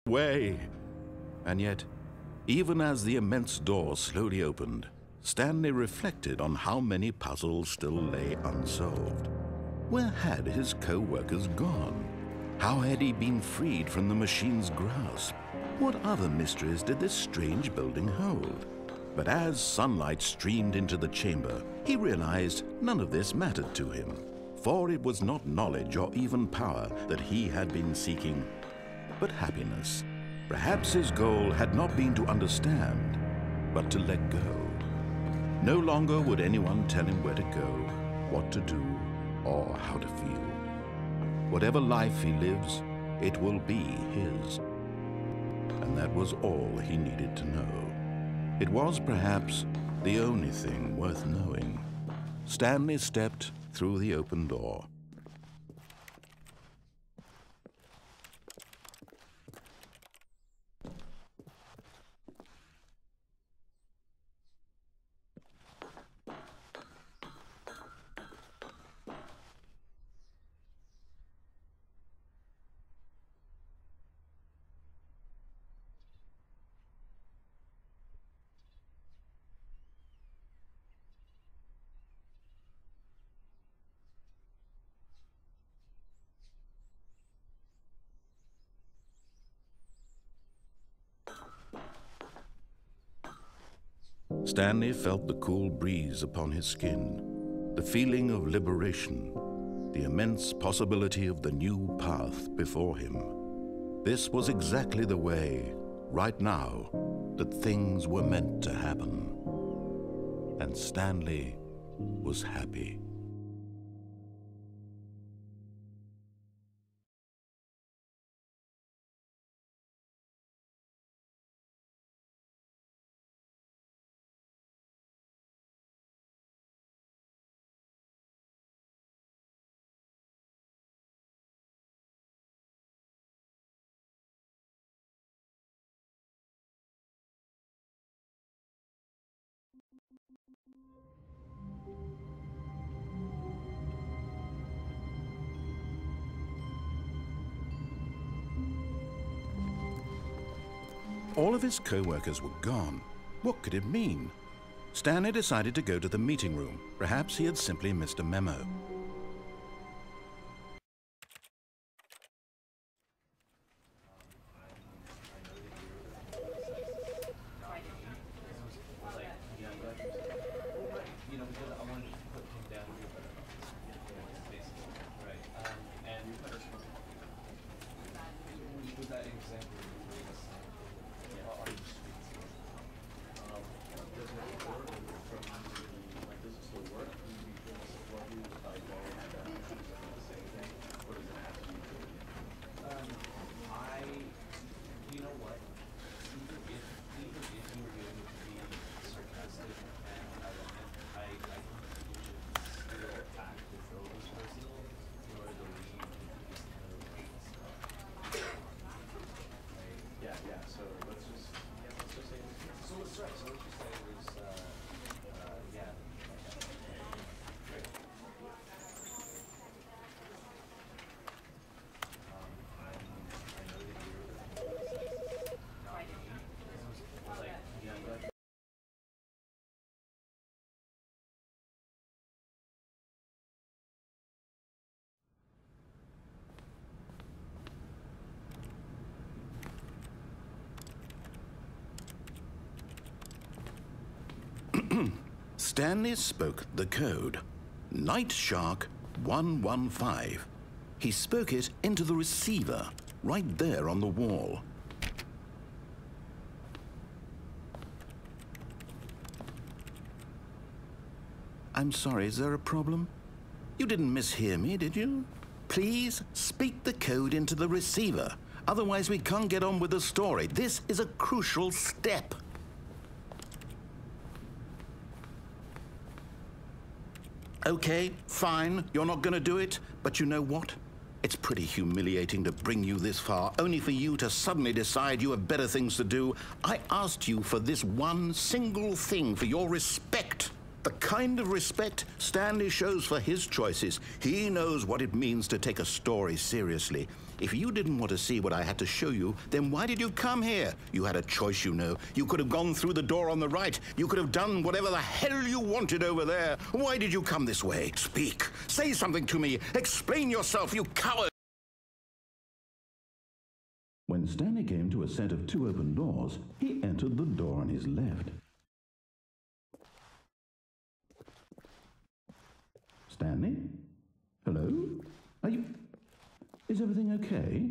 way. And yet, even as the immense door slowly opened, Stanley reflected on how many puzzles still lay unsolved. Where had his co-workers gone? How had he been freed from the machine's grasp? What other mysteries did this strange building hold? But as sunlight streamed into the chamber, he realized none of this mattered to him, for it was not knowledge or even power that he had been seeking, but happiness. Perhaps his goal had not been to understand, but to let go. No longer would anyone tell him where to go, what to do, or how to feel. Whatever life he lives, it will be his. And that was all he needed to know. It was perhaps the only thing worth knowing. Stanley stepped through the open door. Stanley felt the cool breeze upon his skin, the feeling of liberation, the immense possibility of the new path before him. This was exactly the way, right now, that things were meant to happen. And Stanley was happy. All of his co-workers were gone. What could it mean? Stanley decided to go to the meeting room. Perhaps he had simply missed a memo. Stanley spoke the code. Night Shark 115. He spoke it into the receiver, right there on the wall. I'm sorry, is there a problem? You didn't mishear me, did you? Please speak the code into the receiver. Otherwise, we can't get on with the story. This is a crucial step. Okay, fine, you're not going to do it, but you know what? It's pretty humiliating to bring you this far, only for you to suddenly decide you have better things to do. I asked you for this one single thing, for your respect. The kind of respect Stanley shows for his choices. He knows what it means to take a story seriously. If you didn't want to see what I had to show you, then why did you come here? You had a choice, you know. You could have gone through the door on the right. You could have done whatever the hell you wanted over there. Why did you come this way? Speak. Say something to me. Explain yourself, you coward. When Stanley came to a set of 2 open doors, he entered the door on his left. Stanley? Hello? Are you... Is everything okay?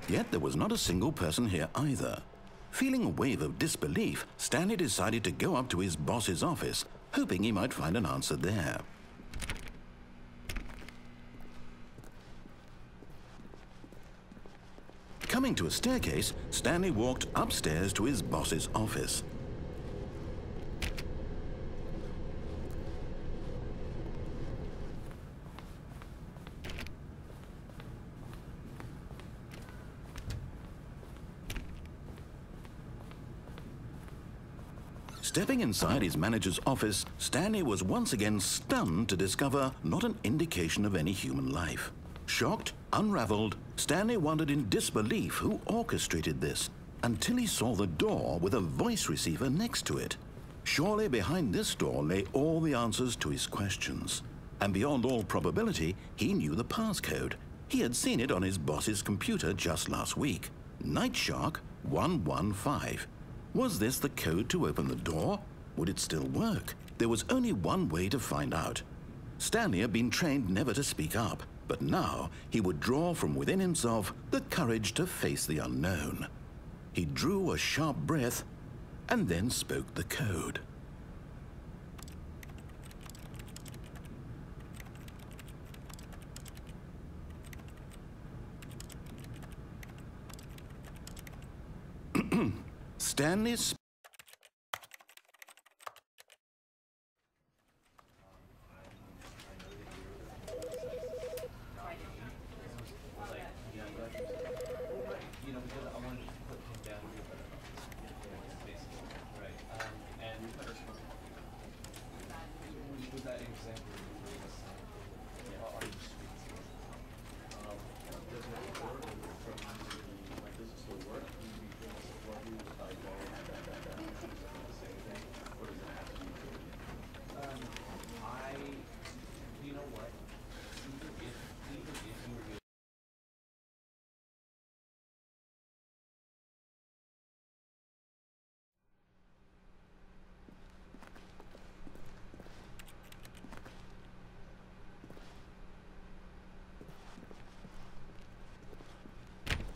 Yet there was not a single person here either. Feeling a wave of disbelief, Stanley decided to go up to his boss's office, hoping he might find an answer there. Coming to a staircase, Stanley walked upstairs to his boss's office. Stepping inside his manager's office, Stanley was once again stunned to discover not an indication of any human life. Shocked, unraveled, Stanley wondered in disbelief who orchestrated this, until he saw the door with a voice receiver next to it. Surely behind this door lay all the answers to his questions. And beyond all probability, he knew the passcode. He had seen it on his boss's computer just last week. Nightshark 115. Was this the code to open the door? Would it still work? There was only one way to find out. Stanley had been trained never to speak up, but now he would draw from within himself the courage to face the unknown. He drew a sharp breath and then spoke the code. Stanley's...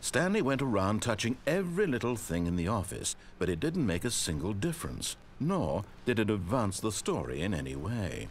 Stanley went around touching every little thing in the office, but it didn't make a single difference, nor did it advance the story in any way.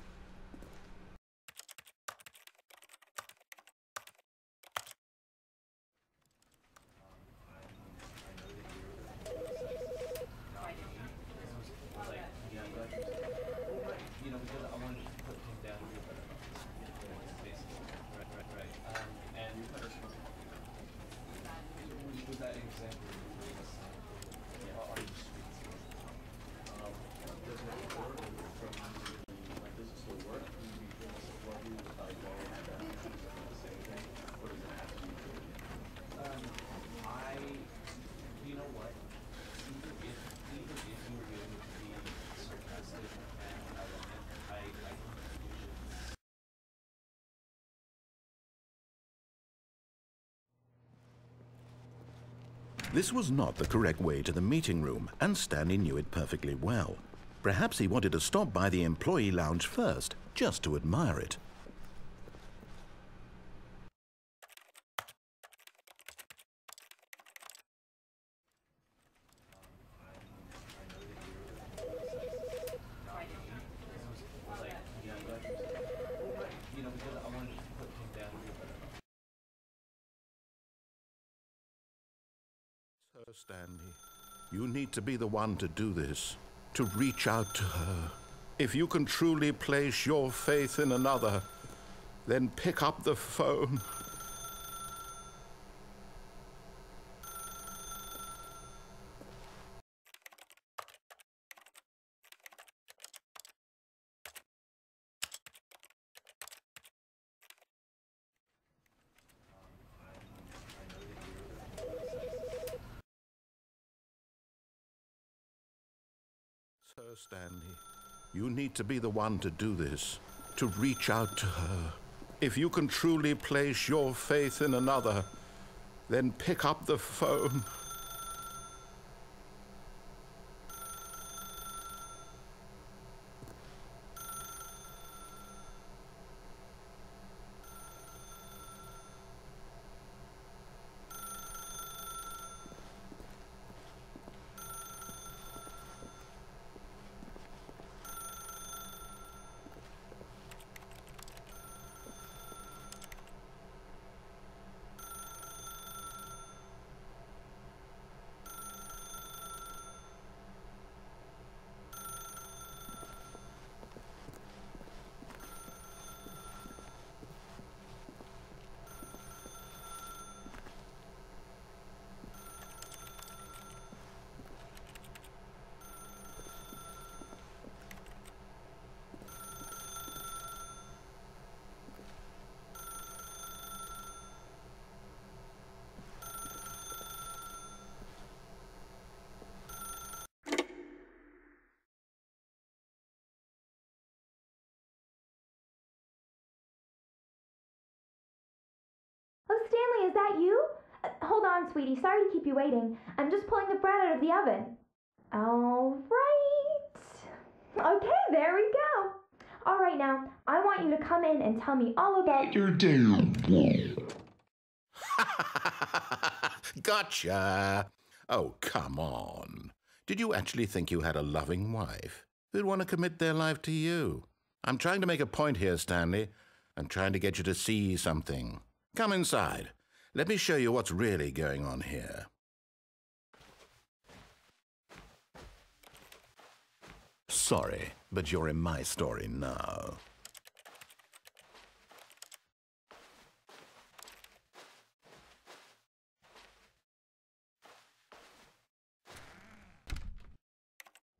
This was not the correct way to the meeting room, and Stanley knew it perfectly well. Perhaps he wanted to stop by the employee lounge first, just to admire it. Stanley, you need to be the one to do this, to reach out to her. If you can truly place your faith in another, then pick up the phone. Sir Stanley, you need to be the one to do this, to reach out to her. If you can truly place your faith in another, then pick up the phone. Oh, Stanley, is that you? Hold on, sweetie. Sorry to keep you waiting. I'm just pulling the bread out of the oven. All right. Okay, there we go. All right, now, I want you to come in and tell me all about your day. Gotcha. Oh, come on. Did you actually think you had a loving wife who'd want to commit their life to you? I'm trying to make a point here, Stanley. I'm trying to get you to see something. Come inside. Let me show you what's really going on here. Sorry, but you're in my story now.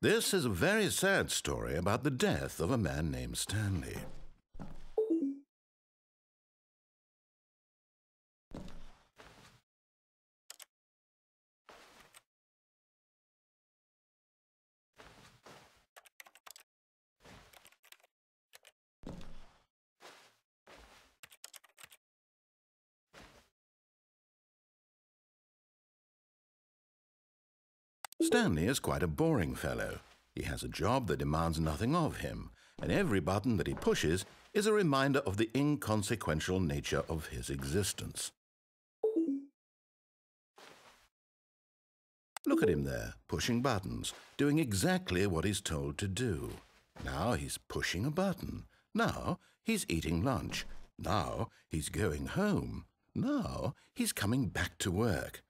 This is a very sad story about the death of a man named Stanley. Stanley is quite a boring fellow. He has a job that demands nothing of him, and every button that he pushes is a reminder of the inconsequential nature of his existence. Look at him there, pushing buttons, doing exactly what he's told to do. Now he's pushing a button. Now he's eating lunch. Now he's going home. Now he's coming back to work.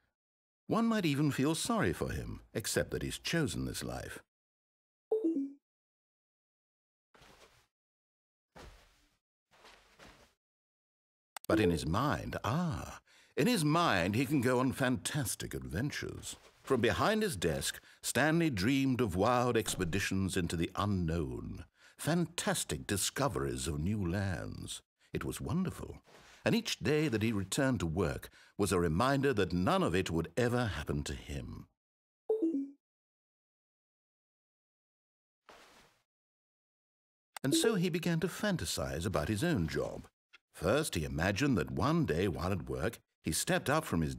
One might even feel sorry for him, except that he's chosen this life. But in his mind, he can go on fantastic adventures. From behind his desk, Stanley dreamed of wild expeditions into the unknown, fantastic discoveries of new lands. It was wonderful, and each day that he returned to work was a reminder that none of it would ever happen to him. And so he began to fantasize about his own job. First, he imagined that one day while at work, he stepped up from his